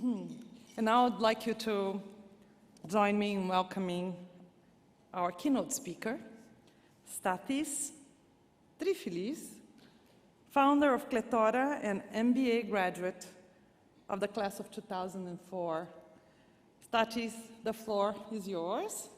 And now I'd like you to join me in welcoming our keynote speaker, Stathis Triphyllis, founder of Cletora and MBA graduate of the class of 2004. Stathis, the floor is yours.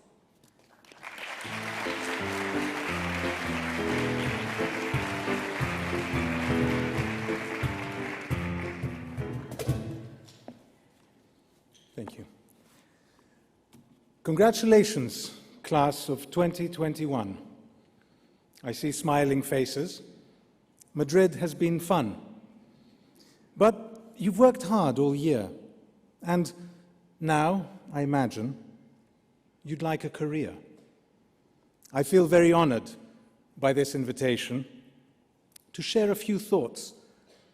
Thank you. Congratulations, class of 2021. I see smiling faces. Madrid has been fun. But you've worked hard all year, and now, I imagine, you'd like a career. I feel very honored by this invitation to share a few thoughts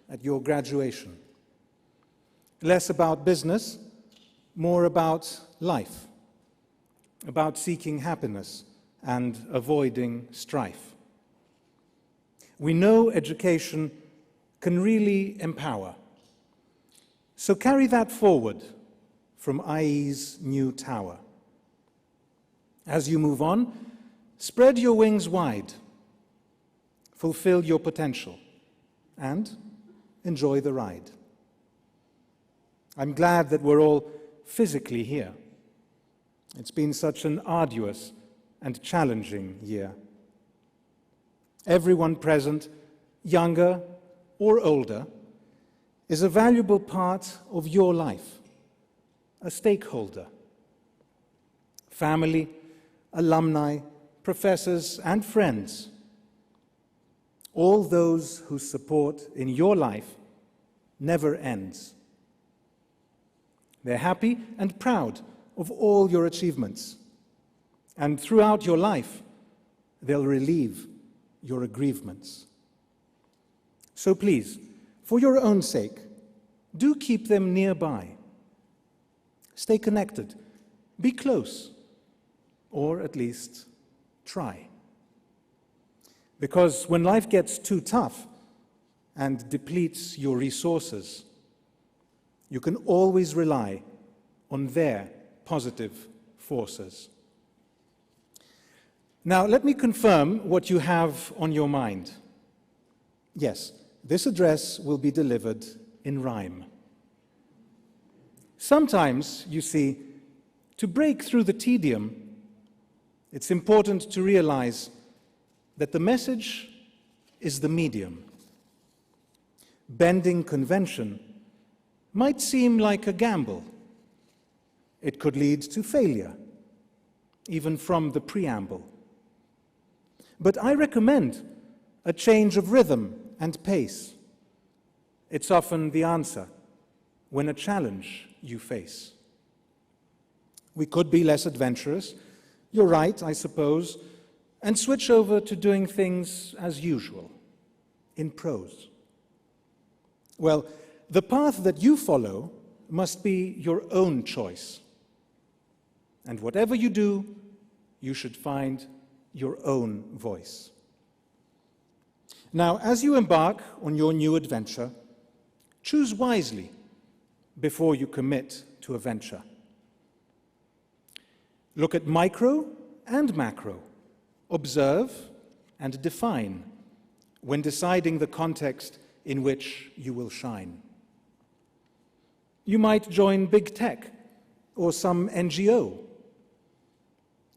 at your graduation. Less about business, more about life, about seeking happiness and avoiding strife. We know education can really empower. So carry that forward from IE's new tower. As you move on, spread your wings wide, fulfill your potential, and enjoy the ride. I'm glad that we're all physically here. It's been such an arduous and challenging year. Everyone present, younger or older, is a valuable part of your life, a stakeholder. Family, alumni, professors, and friends, all those whose support in your life never ends. They're happy and proud of all your achievements, and throughout your life, they'll relieve your aggrievements. So please, for your own sake, do keep them nearby. Stay connected, be close, or at least try. Because when life gets too tough and depletes your resources, you can always rely on their positive forces. Now, let me confirm what you have on your mind. Yes, this address will be delivered in rhyme. Sometimes, you see, to break through the tedium, it's important to realize that the message is the medium. Bending convention might seem like a gamble. It could lead to failure, even from the preamble. But I recommend a change of rhythm and pace. It's often the answer when a challenge you face. We could be less adventurous, you're right, I suppose, and switch over to doing things as usual, in prose. Well, the path that you follow must be your own choice. And whatever you do, you should find your own voice. Now, as you embark on your new adventure, choose wisely before you commit to a venture. Look at micro and macro. Observe and define when deciding the context in which you will shine. You might join big tech or some NGO,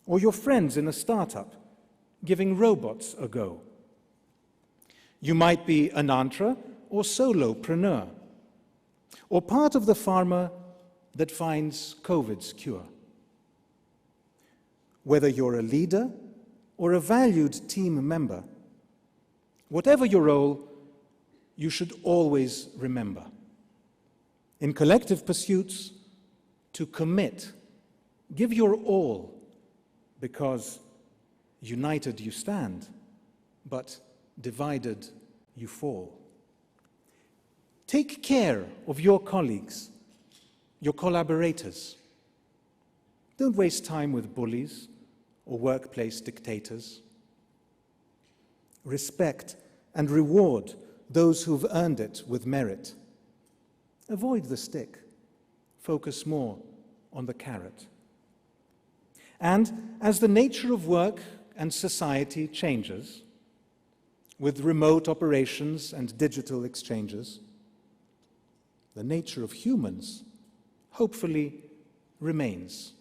or your friends in a startup giving robots a go. You might be an entre or solopreneur, or part of the pharma that finds COVID's cure. Whether you're a leader or a valued team member, whatever your role, you should always remember, in collective pursuits, to commit, give your all, because united you stand, but divided you fall. Take care of your colleagues, your collaborators. Don't waste time with bullies or workplace dictators. Respect and reward those who've earned it with merit. Avoid the stick. focus more on the carrot. And as the nature of work and society changes, with remote operations and digital exchanges, the nature of humans hopefully remains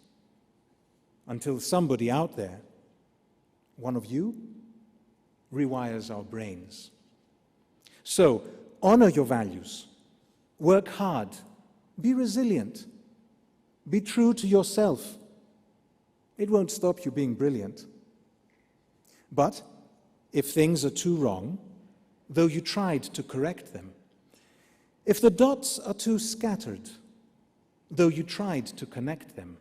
until somebody out there, one of you, rewires our brains. So, honor your values, work hard, be resilient, be true to yourself. It won't stop you being brilliant. But if things are too wrong, though you tried to correct them, if the dots are too scattered, though you tried to connect them,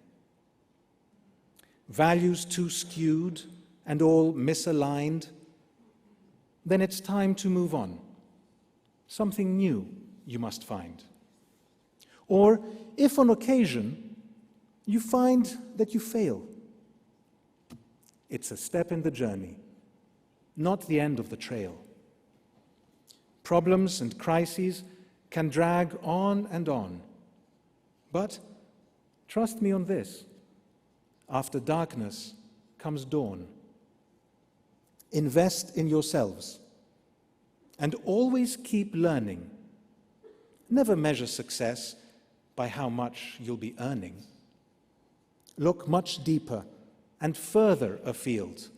values too skewed and all misaligned, then it's time to move on. Something new you must find. Or if on occasion you find that you fail, it's a step in the journey, not the end of the trail. Problems and crises can drag on and on. But trust me on this, after darkness comes dawn. Invest in yourselves and always keep learning. Never measure success by how much you'll be earning. Look much deeper and further afield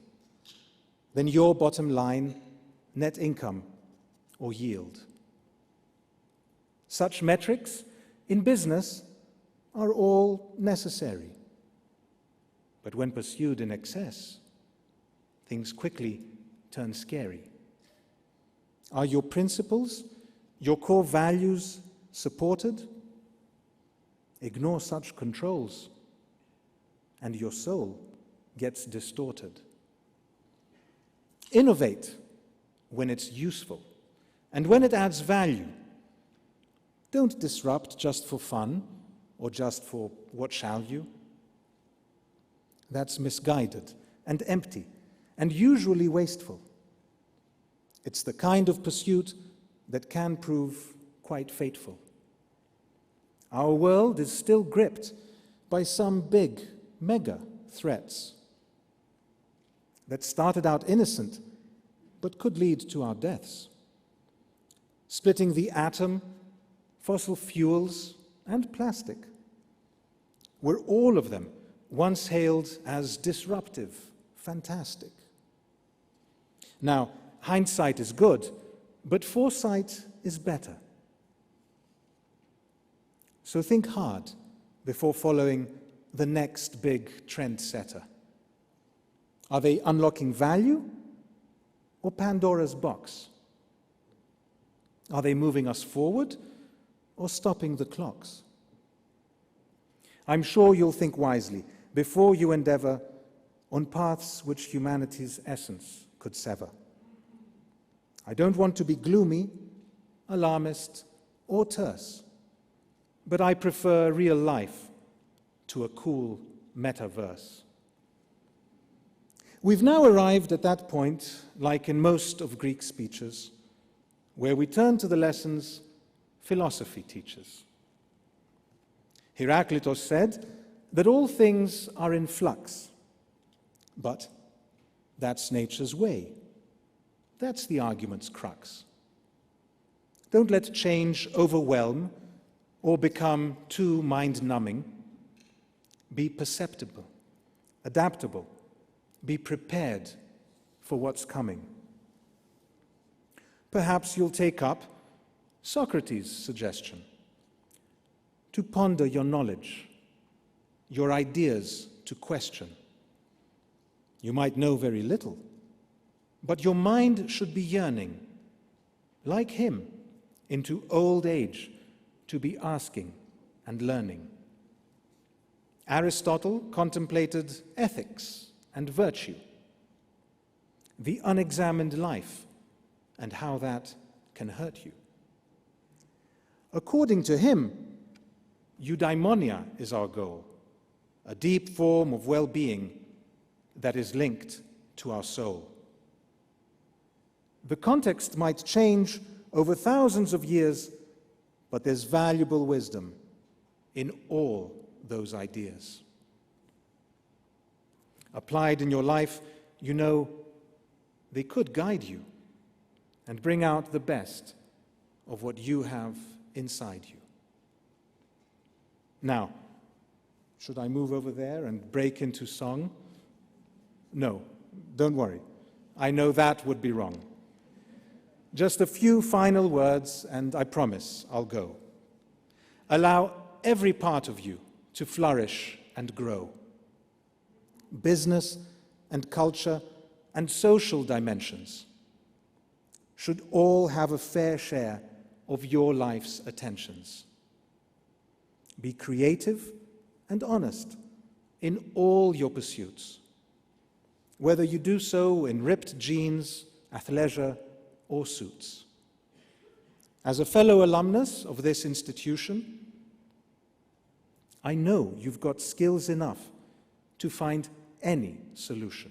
than your bottom line, net income, or yield. Such metrics in business are all necessary. But when pursued in excess, things quickly turn scary. Are your principles, your core values supported? Ignore such controls, and your soul gets distorted. Innovate when it's useful and when it adds value. Don't disrupt just for fun or just for what shall you. That's misguided and empty and usually wasteful. It's the kind of pursuit that can prove quite fateful. Our world is still gripped by some big, mega threats that started out innocent but could lead to our deaths. Splitting the atom, fossil fuels, and plastic were all of them once hailed as disruptive, fantastic. Now, hindsight is good, but foresight is better. So think hard before following the next big trendsetter. Are they unlocking value or Pandora's box? Are they moving us forward or stopping the clocks? I'm sure you'll think wisely before you endeavor on paths which humanity's essence could sever. I don't want to be gloomy, alarmist, or terse, but I prefer real life to a cool metaverse. We've now arrived at that point, like in most of Greek speeches, where we turn to the lessons philosophy teaches. Heraclitus said that all things are in flux, but that's nature's way. That's the argument's crux. Don't let change overwhelm or become too mind-numbing. Be perceptible, adaptable, be prepared for what's coming. Perhaps you'll take up Socrates' suggestion to ponder your knowledge, your ideas to question. You might know very little, but your mind should be yearning, like him, into old age to be asking and learning. Aristotle contemplated ethics and virtue, the unexamined life, and how that can hurt you. According to him, eudaimonia is our goal, a deep form of well-being that is linked to our soul. The context might change over thousands of years, but there's valuable wisdom in all those ideas. Applied in your life, you know they could guide you and bring out the best of what you have inside you. Now, should I move over there and break into song? No, don't worry. I know that would be wrong. Just a few final words, and I promise I'll go. Allow every part of you to flourish and grow. Business and culture and social dimensions should all have a fair share of your life's attentions. Be creative and honest in all your pursuits, whether you do so in ripped jeans, athleisure, or suits. As a fellow alumnus of this institution, I know you've got skills enough to find any solution.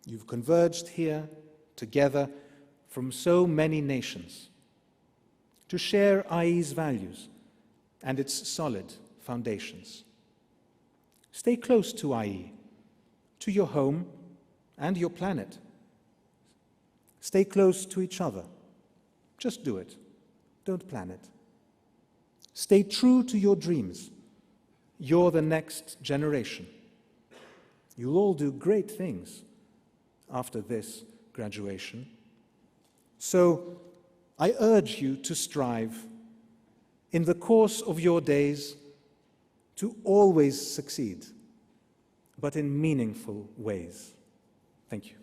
You've converged here together from so many nations to share IE's values and its solid foundations. Stay close to IE, to your home and your planet. Stay close to each other. Just do it. Don't plan it. Stay true to your dreams. You're the next generation. You'll all do great things after this graduation. So I urge you to strive in the course of your days to always succeed, but in meaningful ways. Thank you.